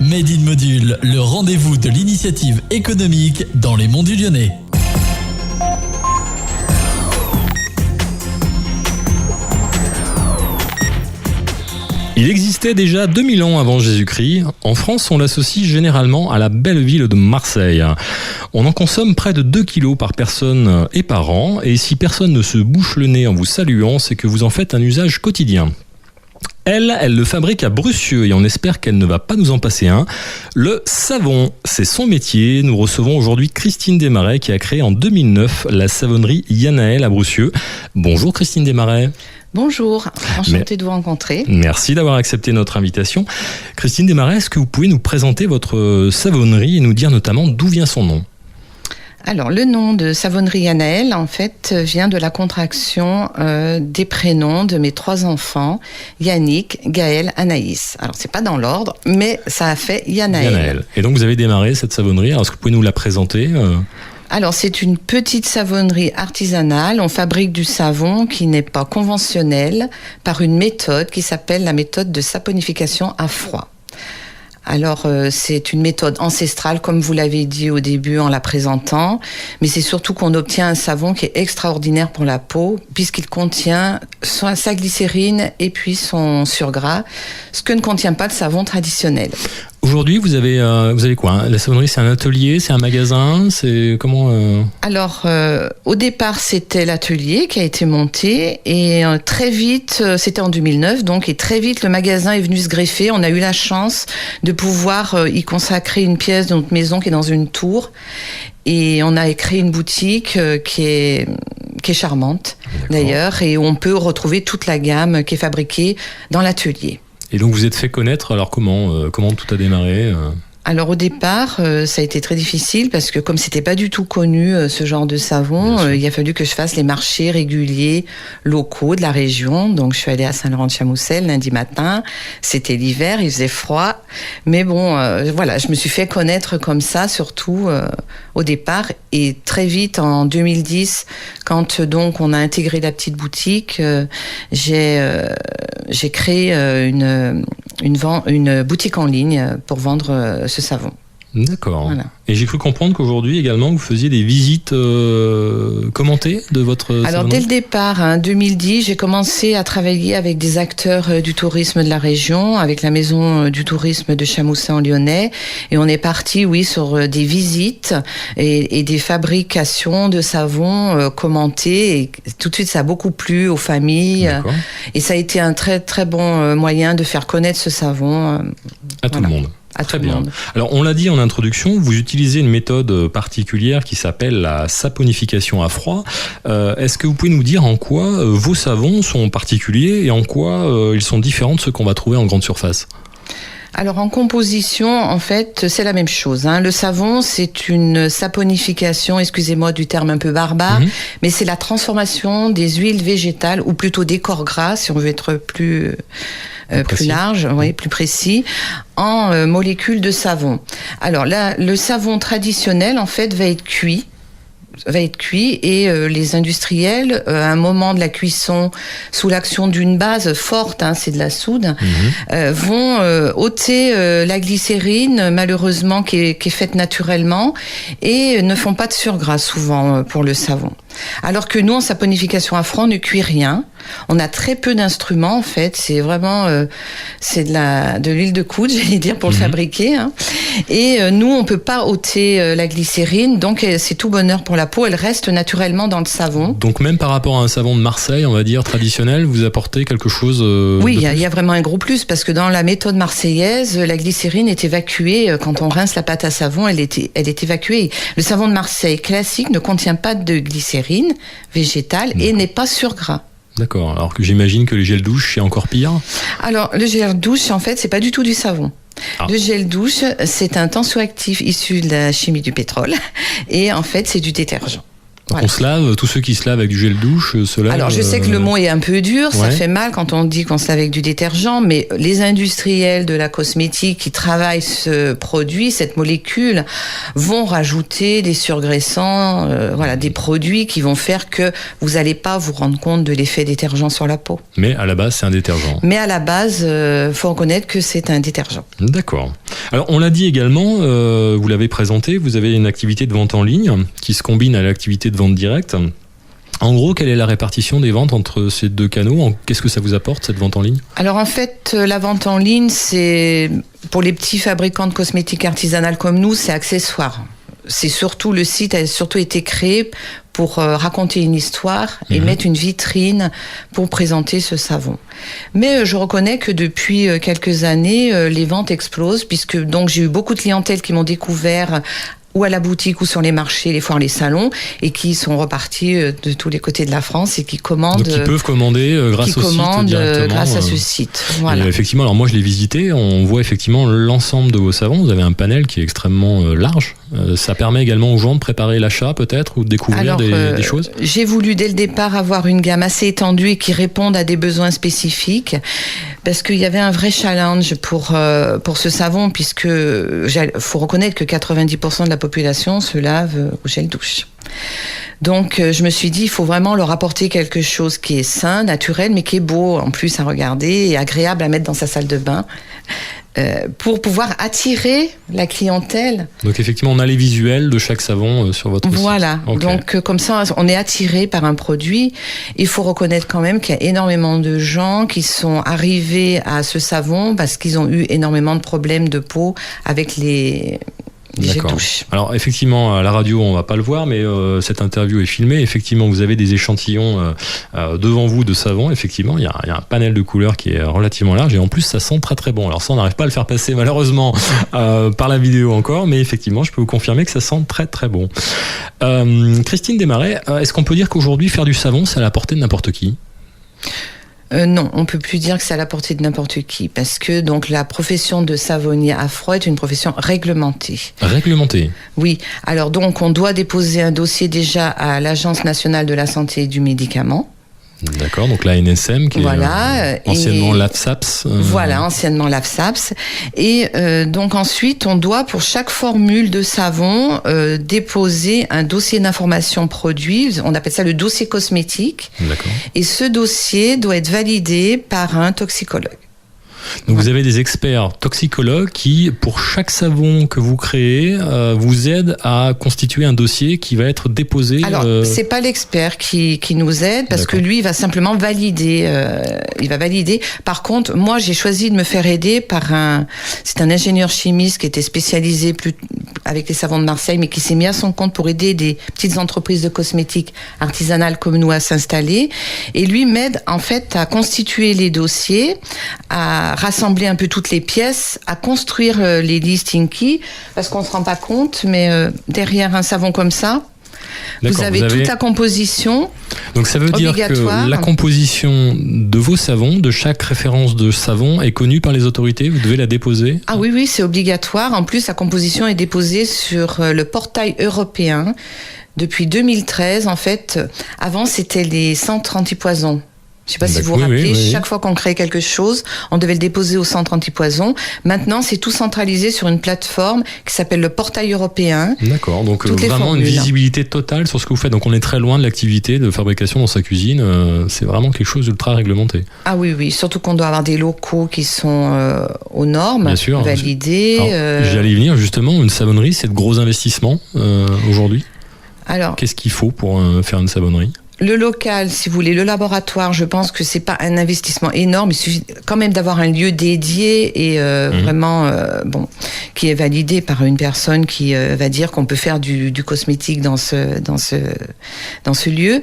Made in Module, le rendez-vous de l'initiative économique dans les Monts du Lyonnais. Il existait déjà 2000 ans avant Jésus-Christ. En France, on l'associe généralement à la belle ville de Marseille. On en consomme près de 2 kilos par personne et par an. Et si personne ne se bouche le nez en vous saluant, c'est que vous en faites un usage quotidien. Elle le fabrique à Brucieux et on espère qu'elle ne va pas nous en passer un. Le savon, c'est son métier. Nous recevons aujourd'hui Christine Desmarais qui a créé en 2009 la savonnerie Yanaël à Brucieux. Bonjour Christine Desmarais. Bonjour, enchantée de vous rencontrer. Merci d'avoir accepté notre invitation. Christine Desmarais, est-ce que vous pouvez nous présenter votre savonnerie et nous dire notamment d'où vient son nom ? Alors, le nom de savonnerie Yanaël, en fait, vient de la contraction des prénoms de mes 3 enfants, Yannick, Gaël, Anaïs. Alors, c'est pas dans l'ordre, mais ça a fait Yanaël. Et donc, vous avez démarré cette savonnerie. Alors, est-ce que vous pouvez nous la présenter ? Alors, c'est une petite savonnerie artisanale. On fabrique du savon qui n'est pas conventionnel par une méthode qui s'appelle la méthode de saponification à froid. Alors, c'est une méthode ancestrale, comme vous l'avez dit au début en la présentant, mais c'est surtout qu'on obtient un savon qui est extraordinaire pour la peau, puisqu'il contient sa glycérine et puis son surgras, ce que ne contient pas le savon traditionnel. Aujourd'hui, vous avez quoi ? La savonnerie, c'est un atelier, c'est un magasin, c'est comment Alors, au départ, c'était l'atelier qui a été monté et très vite, c'était en 2009, donc, et très vite, le magasin est venu se greffer. On a eu la chance de pouvoir y consacrer une pièce de notre maison qui est dans une tour et on a créé une boutique qui est charmante, d'ailleurs, et où on peut retrouver toute la gamme qui est fabriquée dans l'atelier. Et donc vous êtes fait connaître, alors comment tout a démarré ? Alors au départ, ça a été très difficile parce que comme c'était pas du tout connu ce genre de savon, il a fallu que je fasse les marchés réguliers locaux de la région. Donc je suis allée à Saint-Laurent-de-Chamoussel lundi matin. C'était l'hiver, il faisait froid, mais bon, voilà, je me suis fait connaître comme ça, surtout au départ. Et très vite en 2010, quand donc on a intégré la petite boutique, j'ai créé une boutique en ligne pour vendre ce savon. D'accord. Voilà. Et j'ai cru comprendre qu'aujourd'hui également vous faisiez des visites commentées de votre Alors savonnerie. dès le départ, 2010, j'ai commencé à travailler avec des acteurs du tourisme de la région, avec la maison du tourisme de Chamoussin en Lyonnais, et on est parti, sur des visites et des fabrications de savons commentés. Et tout de suite, ça a beaucoup plu aux familles. D'accord. Et ça a été un très très bon moyen de faire connaître ce savon À tout le monde. Très bien. Alors, on l'a dit en introduction, vous utilisez une méthode particulière qui s'appelle la saponification à froid. Est-ce que vous pouvez nous dire en quoi vos savons sont particuliers et en quoi ils sont différents de ceux qu'on va trouver en grande surface ? Alors en composition, en fait, c'est la même chose. Le savon, c'est une saponification, excusez-moi du terme un peu barbare, mais c'est la transformation des huiles végétales, ou plutôt des corps gras, si on veut être plus large, plus précis, en molécules de savon. Alors là, le savon traditionnel, en fait, va être cuit et les industriels, à un moment de la cuisson, sous l'action d'une base forte, c'est de la soude, vont ôter la glycérine, malheureusement, qui est faite naturellement, et ne font pas de surgras souvent pour le savon. Alors que nous, en saponification à froid, on ne cuit rien. On a très peu d'instruments, en fait. C'est vraiment c'est de l'huile de coude, j'allais dire, pour le fabriquer. Et nous, on peut pas ôter la glycérine, donc c'est tout bonheur pour la peau. Elle reste naturellement dans le savon. Donc même par rapport à un savon de Marseille, on va dire traditionnel, vous apportez quelque chose Oui, il y a vraiment un gros plus, parce que dans la méthode marseillaise, la glycérine est évacuée. Quand on rince la pâte à savon, elle est évacuée. Le savon de Marseille classique ne contient pas de glycérine végétale et n'est pas surgras. D'accord, alors que j'imagine que les gels douche, c'est encore pire. Alors, le gel douche, en fait, c'est pas du tout du savon. Le gel douche, c'est un tensioactif issu de la chimie du pétrole et en fait, c'est du détergent. Donc on se lave, tous ceux qui se lavent avec du gel douche se lavent. Alors je sais que le mot est un peu dur, ça fait mal quand on dit qu'on se lave avec du détergent, mais les industriels de la cosmétique qui travaillent ce produit, cette molécule, vont rajouter des surgraissants, des produits qui vont faire que vous n'allez pas vous rendre compte de l'effet détergent sur la peau. Mais à la base, c'est un détergent. Mais à la base, faut reconnaître que c'est un détergent. D'accord. Alors, on l'a dit également, vous l'avez présenté, vous avez une activité de vente en ligne qui se combine à l'activité de vente directe. En gros, quelle est la répartition des ventes entre ces deux canaux ? Qu'est-ce que ça vous apporte, cette vente en ligne ? Alors en fait, la vente en ligne, c'est pour les petits fabricants de cosmétiques artisanales comme nous, c'est accessoire. C'est surtout, le site a surtout été créé pour raconter une histoire et mettre une vitrine pour présenter ce savon. Mais je reconnais que depuis quelques années, les ventes explosent, puisque donc j'ai eu beaucoup de clientèle qui m'ont découvert ou à la boutique ou sur les marchés, les foires, les salons, et qui sont repartis de tous les côtés de la France et qui commandent. Donc, ils peuvent commander grâce au site directement. Grâce à ce site. Voilà. Et effectivement, alors moi je l'ai visité, on voit effectivement l'ensemble de vos savons. Vous avez un panel qui est extrêmement large. Ça permet également aux gens de préparer l'achat peut-être ou de découvrir des choses. J'ai voulu dès le départ avoir une gamme assez étendue et qui réponde à des besoins spécifiques, parce qu'il y avait un vrai challenge pour ce savon, puisque faut reconnaître que 90% de la population se lave au gel douche. Donc je me suis dit, il faut vraiment leur apporter quelque chose qui est sain, naturel, mais qui est beau en plus à regarder et agréable à mettre dans sa salle de bain, pour pouvoir attirer la clientèle. Donc effectivement, on a les visuels de chaque savon sur votre site. Voilà, okay. Donc comme ça, on est attiré par un produit. Il faut reconnaître quand même qu'il y a énormément de gens qui sont arrivés à ce savon parce qu'ils ont eu énormément de problèmes de peau avec les douches. Alors effectivement, à la radio on va pas le voir, mais cette interview est filmée. Effectivement, vous avez des échantillons devant vous de savon. Effectivement, il y a un panel de couleurs qui est relativement large et en plus ça sent très très bon. Alors ça, on n'arrive pas à le faire passer malheureusement par la vidéo encore, mais effectivement, je peux vous confirmer que ça sent très très bon. Christine Desmarais, est-ce qu'on peut dire qu'aujourd'hui faire du savon, c'est à la portée de n'importe qui ? Non, on peut plus dire que c'est à la portée de n'importe qui, parce que donc la profession de savonnier à froid est une profession réglementée. Réglementée ? Oui. Alors donc on doit déposer un dossier déjà à l'Agence nationale de la santé et du médicament. D'accord, donc la NSM qui est anciennement l'AFSAPS. Voilà, anciennement l'AFSAPS. Et donc ensuite, on doit pour chaque formule de savon déposer un dossier d'information produit. On appelle ça le dossier cosmétique. D'accord. Et ce dossier doit être validé par un toxicologue. Donc vous avez des experts toxicologues qui, pour chaque savon que vous créez, vous aident à constituer un dossier qui va être déposé. Alors c'est pas l'expert qui nous aide, parce que lui il va simplement valider. Il va valider. Par contre, moi j'ai choisi de me faire aider par c'est un ingénieur chimiste qui était spécialisé avec les savons de Marseille, mais qui s'est mis à son compte pour aider des petites entreprises de cosmétiques artisanales comme nous à s'installer. Et lui m'aide en fait à constituer les dossiers, à rassembler un peu toutes les pièces, à construire les listes Inky, parce qu'on se rend pas compte, mais derrière un savon comme ça, vous avez toute la composition. Donc ça veut dire que la composition de vos savons, de chaque référence de savon, est connue par les autorités. Vous devez la déposer. Ah oui, c'est obligatoire. En plus, la composition est déposée sur le portail européen depuis 2013. En fait, avant c'était les centres antipoison. Je ne sais pas si vous vous rappelez, chaque fois qu'on crée quelque chose, on devait le déposer au centre antipoison. Maintenant, c'est tout centralisé sur une plateforme qui s'appelle le portail européen. D'accord, donc vraiment une visibilité totale sur ce que vous faites. Donc on est très loin de l'activité de fabrication dans sa cuisine. C'est vraiment quelque chose d'ultra réglementé. Ah oui, surtout qu'on doit avoir des locaux qui sont aux normes, bien sûr, validés. J'allais y venir justement, une savonnerie, c'est de gros investissements aujourd'hui. Alors, qu'est-ce qu'il faut pour faire une savonnerie ? Le local, si vous voulez, le laboratoire, je pense que c'est pas un investissement énorme. Il suffit quand même d'avoir un lieu dédié et vraiment qui est validé par une personne qui va dire qu'on peut faire du cosmétique dans ce lieu.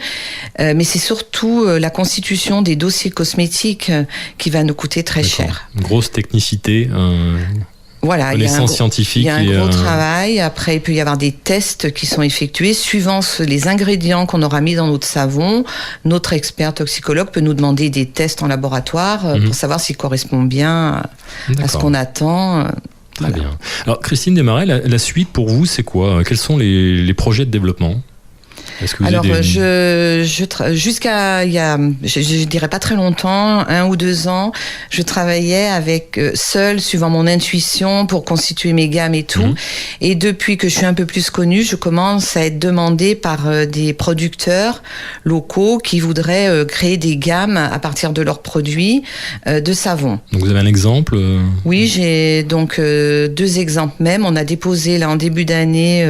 Mais c'est surtout la constitution des dossiers cosmétiques qui va nous coûter très cher. Une grosse technicité. Voilà, il y a un gros travail. Après, il peut y avoir des tests qui sont effectués suivant les ingrédients qu'on aura mis dans notre savon. Notre expert toxicologue peut nous demander des tests en laboratoire pour savoir s'il correspond bien à ce qu'on attend. Très bien. Alors, Christine Desmarais, la suite pour vous, c'est quoi ? Quels sont les projets de développement ? Est-ce que vous Alors, avez jusqu'à il y a, je dirais pas très longtemps, 1 ou 2 ans, je travaillais avec seule, suivant mon intuition, pour constituer mes gammes et tout. Et depuis que je suis un peu plus connue, je commence à être demandée par des producteurs locaux qui voudraient créer des gammes à partir de leurs produits de savon. Donc vous avez un exemple Oui, j'ai donc 2 exemples même. On a déposé là en début d'année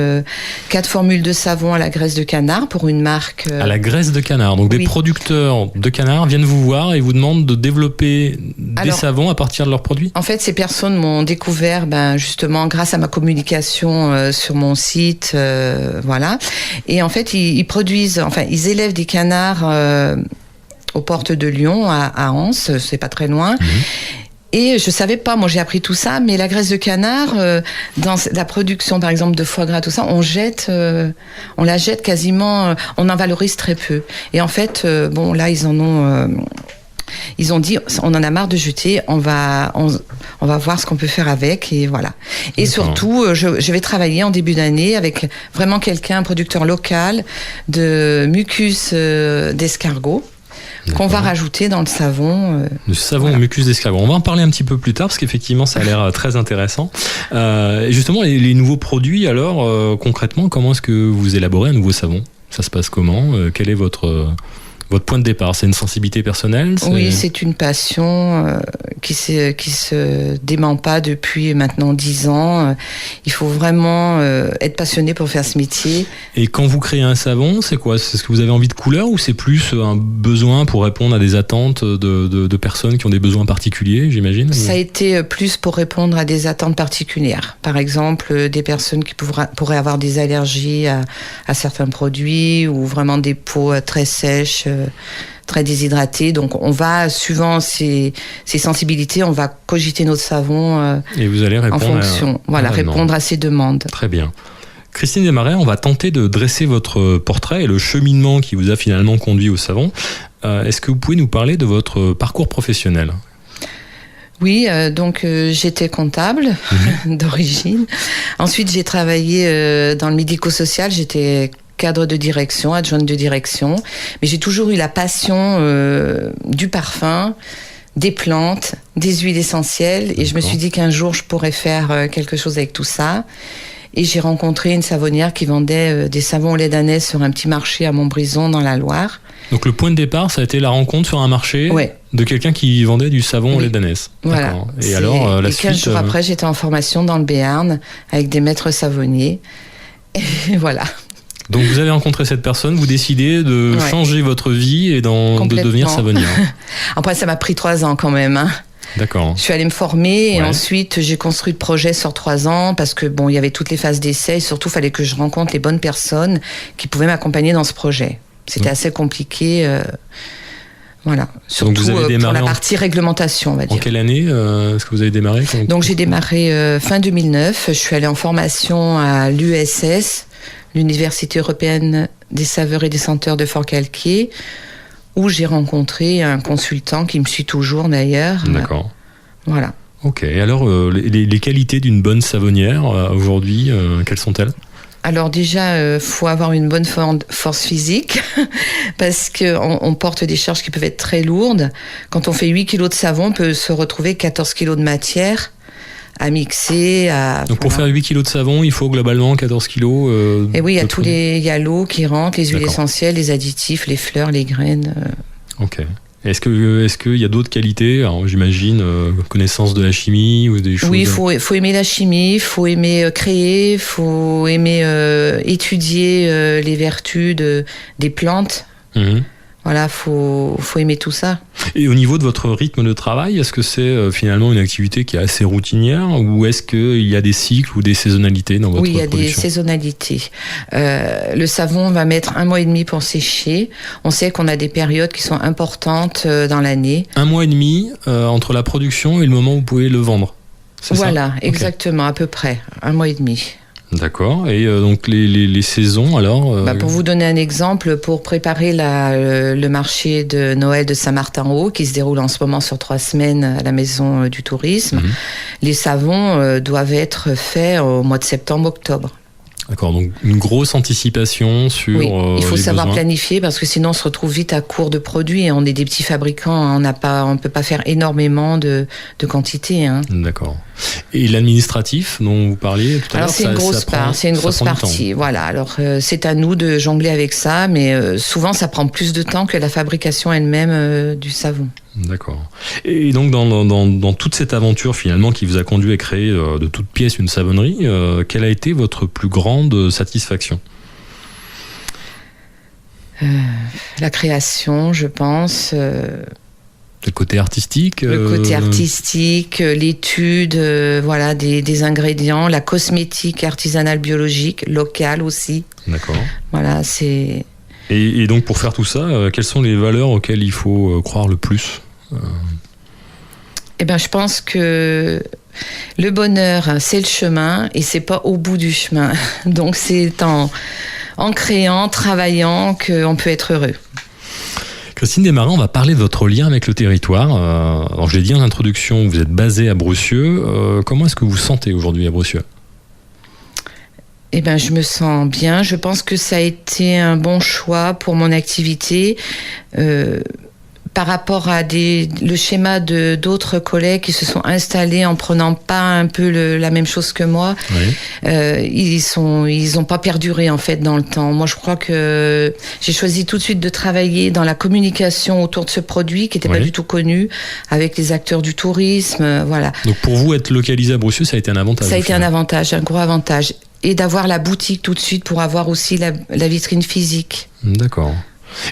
4 formules de savon à la graisse de canard pour une marque. À la graisse de canard. Donc oui. Des producteurs de canard viennent vous voir et vous demandent de développer des savons à partir de leurs produits. En fait, ces personnes m'ont découvert justement grâce à ma communication sur mon site, voilà. Et en fait, ils élèvent des canards aux portes de Lyon, à Anse, c'est pas très loin. Et je savais pas, moi j'ai appris tout ça, mais la graisse de canard, dans la production par exemple de foie gras, tout ça, on la jette quasiment, on en valorise très peu. Et en fait, là ils ont dit, on en a marre de jeter, on va voir ce qu'on peut faire avec, et voilà. Et surtout, je vais travailler en début d'année avec vraiment un producteur local de mucus d'escargot. Qu'on va rajouter dans le savon. Le savon au mucus d'escargot. On va en parler un petit peu plus tard parce qu'effectivement ça a l'air très intéressant. Et justement, les nouveaux produits, alors concrètement, comment est-ce que vous élaborez un nouveau savon ? Ça se passe comment ? Quel est votre point de départ ? C'est une sensibilité personnelle ? Oui, c'est une passion qui se dément pas depuis maintenant 10 ans. Il faut vraiment être passionné pour faire ce métier. Et quand vous créez un savon, c'est quoi ? C'est ce que vous avez envie de couleur ou c'est plus un besoin pour répondre à des attentes de personnes qui ont des besoins particuliers, j'imagine ? Ça a été plus pour répondre à des attentes particulières. Par exemple, des personnes qui pourraient avoir des allergies à certains produits ou vraiment des peaux très sèches, très déshydratées. Donc on va, suivant ces sensibilités, on va cogiter notre savon et vous allez répondre en fonction, répondre à ces demandes. Très bien. Christine Desmarais, on va tenter de dresser votre portrait et le cheminement qui vous a finalement conduit au savon. Est-ce que vous pouvez nous parler de votre parcours professionnel ? Oui, donc j'étais comptable d'origine. Ensuite, j'ai travaillé dans le médico-social. J'étais cadre de direction, adjointe de direction. Mais j'ai toujours eu la passion du parfum, des plantes, des huiles essentielles. Et je me suis dit qu'un jour, je pourrais faire quelque chose avec tout ça. Et j'ai rencontré une savonnière qui vendait des savons au lait d'ânesse sur un petit marché à Montbrison dans la Loire. Donc le point de départ, ça a été la rencontre sur un marché de quelqu'un qui vendait du savon au lait d'ânesse. Voilà. D'accord. Et alors la suite 15 jours après, j'étais en formation dans le Béarn avec des maîtres savonniers. Et voilà. Donc vous avez rencontré cette personne, vous décidez de changer votre vie et de devenir savonnière. Après, ça m'a pris 3 ans quand même. D'accord. Je suis allée me former et ensuite j'ai construit le projet sur 3 ans parce que il y avait toutes les phases d'essai et surtout il fallait que je rencontre les bonnes personnes qui pouvaient m'accompagner dans ce projet. C'était assez compliqué, voilà. Surtout donc vous avez démarré pour la partie réglementation, on va dire. En quelle année est-ce que vous avez démarré ? Donc j'ai démarré fin 2009. Je suis allée en formation à l'USS, l'Université européenne des saveurs et des senteurs de Forcalquier, où j'ai rencontré un consultant qui me suit toujours d'ailleurs. D'accord. Voilà. Ok. Et alors, les qualités d'une bonne savonnière aujourd'hui, quelles sont-elles ? Alors déjà, faut avoir une bonne force physique parce que on porte des charges qui peuvent être très lourdes. Quand on fait 8 kilos de savon, on peut se retrouver 14 kilos de matière à mixer. Donc pour faire 8 kilos de savon, il faut globalement 14 kilos Et oui, il y a l'eau qui rentre, les huiles essentielles, les additifs, les fleurs, les graines. Ok. Est-ce qu'il y a d'autres qualités ? Alors, j'imagine connaissance de la chimie ou des choses. Oui, faut aimer la chimie, il faut aimer créer, il faut aimer étudier les vertus des plantes. Voilà, faut aimer tout ça. Et au niveau de votre rythme de travail, est-ce que c'est finalement une activité qui est assez routinière ou est-ce qu'il y a des cycles ou des saisonnalités dans votre production ? Oui, il y a des saisonnalités. Le savon va mettre 1 mois et demi pour sécher. On sait qu'on a des périodes qui sont importantes dans l'année. 1 mois et demi entre la production et le moment où vous pouvez le vendre. C'est voilà, ça ? exactement, à peu près. 1 mois et demi. D'accord. Et donc les saisons alors Pour vous donner un exemple, pour préparer le marché de Noël de Saint-Martin-Haut, qui se déroule en ce moment sur 3 semaines à la Maison du Tourisme, les savons doivent être faits au mois de septembre-octobre. D'accord, donc une grosse anticipation sur oui, il faut les savoir besoins. planifier parce que sinon on se retrouve vite à court de produits. On est des petits fabricants, on peut pas faire énormément de quantité. Hein. D'accord. Et l'administratif dont vous parliez tout à l'heure, Alors c'est une grosse part, c'est une grosse partie. Voilà. Alors c'est à nous de jongler avec ça, mais souvent ça prend plus de temps que la fabrication elle-même du savon. D'accord. Et donc dans toute cette aventure finalement qui vous a conduit à créer de toutes pièces une savonnerie, quelle a été votre plus grande satisfaction ? La création, je pense. Le côté artistique. Le côté artistique, l'étude, voilà, des ingrédients, la cosmétique artisanale biologique, locale aussi. D'accord. Voilà, c'est. Et donc pour faire tout ça, quelles sont les valeurs auxquelles il faut croire le plus ? Eh ben, je pense que le bonheur, c'est le chemin et c'est pas au bout du chemin. Donc c'est en créant, travaillant qu'on peut être heureux. Christine Desmarins, on va parler de votre lien avec le territoire. Alors je l'ai dit en introduction, vous êtes basée à Bressieux. Comment est-ce que vous vous sentez aujourd'hui à Bressieux ? Eh ben, je me sens bien. Je pense que ça a été un bon choix pour mon activité. Par rapport à le schéma d'autres collègues qui se sont installés en prenant pas un peu la même chose que moi, oui. Ils ont pas perduré en fait dans le temps. Moi, je crois que j'ai choisi tout de suite de travailler dans la communication autour de ce produit qui était pas du tout connu, avec les acteurs du tourisme, voilà. Donc pour vous, être localisé à Bressieux, ça a été un avantage. Ça a été un avantage, un gros avantage, et d'avoir la boutique tout de suite pour avoir aussi la vitrine physique. D'accord.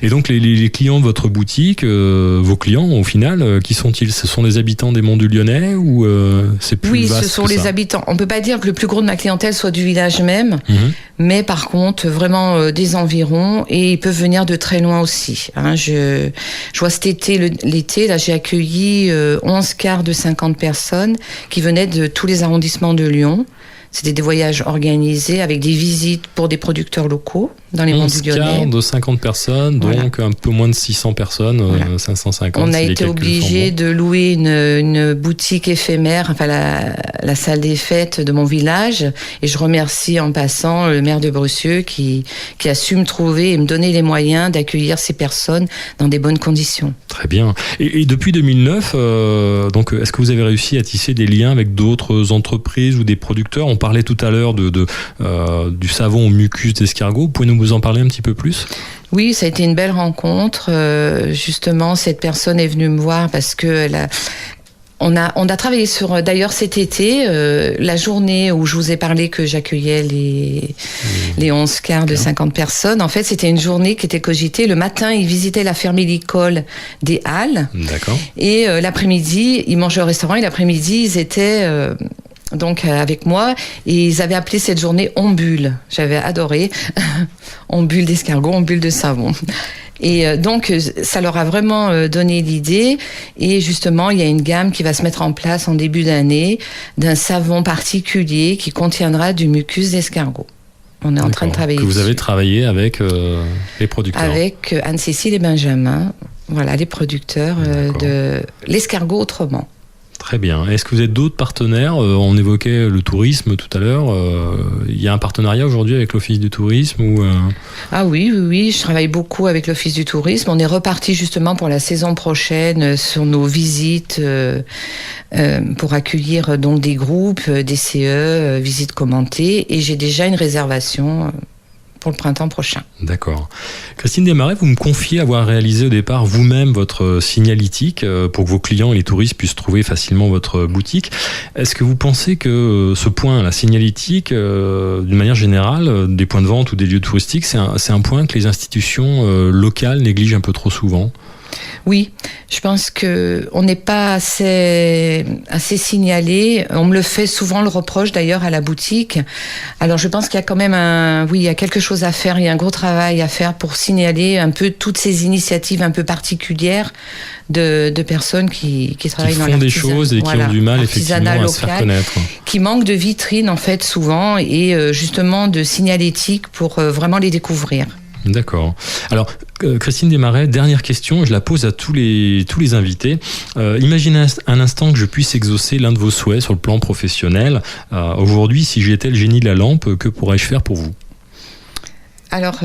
Et donc les clients de votre boutique, vos clients au final, qui sont-ils ? Ce sont les habitants des Monts du Lyonnais ou c'est plus vaste ? Oui, ce sont les habitants. On peut pas dire que le plus gros de ma clientèle soit du village même, mais par contre vraiment des environs, et ils peuvent venir de très loin aussi. Hein, je vois cet été, l'été, là j'ai accueilli 11 cars de 50 personnes qui venaient de tous les arrondissements de Lyon. C'était des voyages organisés avec des visites pour des producteurs locaux dans les Monts du Lyonnais. 11 cars de 50 personnes, donc un peu moins de 600 personnes, 550. On a été obligé de louer une boutique éphémère, enfin la salle des fêtes de mon village. Et je remercie en passant le maire de Bressieux qui a su me trouver et me donner les moyens d'accueillir ces personnes dans des bonnes conditions. Très bien. Et depuis 2009, donc, est-ce que vous avez réussi à tisser des liens avec d'autres entreprises ou des producteurs ? On parlait tout à l'heure du savon au mucus d'escargot. Vous pouvez nous en parler un petit peu plus ? Oui, ça a été une belle rencontre. Justement, cette personne est venue me voir parce que on a travaillé sur, d'ailleurs cet été, la journée où je vous ai parlé que j'accueillais les 11 cars de 50 personnes. En fait, c'était une journée qui était cogitée. Le matin, ils visitaient la fermélicole des Halles. D'accord. Et l'après-midi, ils mangeaient au restaurant, et l'après-midi, ils étaient... donc avec moi, et ils avaient appelé cette journée Ombule. J'avais adoré. Ombule d'escargot, ombule de savon. Et donc ça leur a vraiment donné l'idée, et justement il y a une gamme qui va se mettre en place en début d'année d'un savon particulier qui contiendra du mucus d'escargot. On est en train de travailler que vous avez dessus. travaillé avec les producteurs. Avec Anne-Cécile et Benjamin, voilà les producteurs de l'escargot autrement. Très bien. Est-ce que vous êtes d'autres partenaires ? On évoquait le tourisme tout à l'heure. Il y a un partenariat aujourd'hui avec l'Office du tourisme ou Ah oui. Je travaille beaucoup avec l'Office du tourisme. On est reparti justement pour la saison prochaine sur nos visites pour accueillir donc des groupes, des CE, visites commentées. Et j'ai déjà une réservation pour le printemps prochain. D'accord. Christine Desmarins, vous me confiez avoir réalisé au départ vous-même votre signalétique pour que vos clients et les touristes puissent trouver facilement votre boutique. Est-ce que vous pensez que ce point, la signalétique, d'une manière générale, des points de vente ou des lieux touristiques, c'est un point que les institutions locales négligent un peu trop souvent ? Oui, je pense que on n'est pas assez signalé. On me le fait souvent, le reproche d'ailleurs à la boutique. Alors je pense qu'il y a quand même il y a quelque chose à faire. Il y a un gros travail à faire pour signaler un peu toutes ces initiatives un peu particulières de personnes qui travaillent dans l'artisanat. Qui font des choses et qui ont du mal effectivement à se faire connaître. Qui manquent de vitrines en fait souvent, et justement de signalétique pour vraiment les découvrir. D'accord. Alors, Christine Desmarais, dernière question, je la pose à tous les invités. Imaginez un instant que je puisse exaucer l'un de vos souhaits sur le plan professionnel. Aujourd'hui, si j'étais le génie de la lampe, que pourrais-je faire pour vous ? Alors,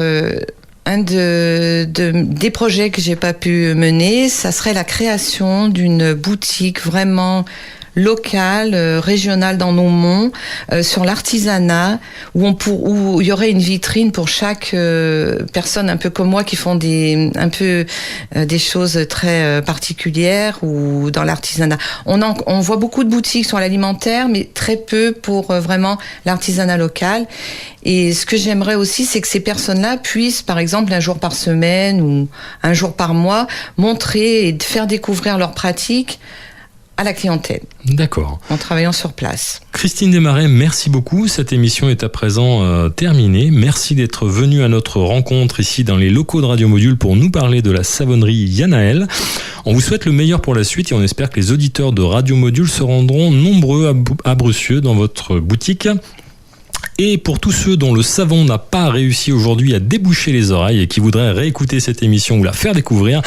un des projets que j'ai pas pu mener, ça serait la création d'une boutique vraiment locale, régionale dans nos monts, sur l'artisanat, où il y aurait une vitrine pour chaque personne un peu comme moi qui font des choses très particulières ou dans l'artisanat. On voit beaucoup de boutiques sur l'alimentaire, mais très peu pour vraiment l'artisanat local. Et ce que j'aimerais aussi, c'est que ces personnes-là puissent, par exemple, un jour par semaine ou un jour par mois, montrer et faire découvrir leurs pratiques à la clientèle. D'accord. En travaillant sur place. Christine Desmarais, merci beaucoup. Cette émission est à présent terminée. Merci d'être venue à notre rencontre ici dans les locaux de Radio Module pour nous parler de la savonnerie Yanaël. On vous souhaite le meilleur pour la suite et on espère que les auditeurs de Radio Module se rendront nombreux à Brucieux dans votre boutique. Et pour tous ceux dont le savon n'a pas réussi aujourd'hui à déboucher les oreilles et qui voudraient réécouter cette émission ou la faire découvrir,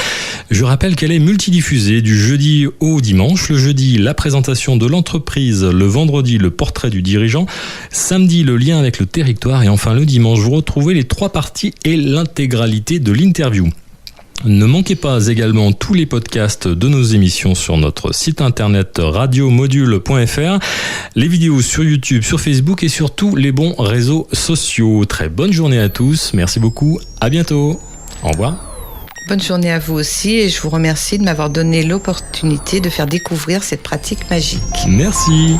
je rappelle qu'elle est multidiffusée du jeudi au dimanche. Le jeudi, la présentation de l'entreprise. Le vendredi, le portrait du dirigeant. Samedi, le lien avec le territoire. Et enfin, le dimanche, vous retrouvez les 3 parties et l'intégralité de l'interview. Ne manquez pas également tous les podcasts de nos émissions sur notre site internet radiomodule.fr, les vidéos sur YouTube, sur Facebook et sur tous les bons réseaux sociaux. Très bonne journée à tous, merci beaucoup, à bientôt, au revoir. Bonne journée à vous aussi et je vous remercie de m'avoir donné l'opportunité de faire découvrir cette pratique magique. Merci.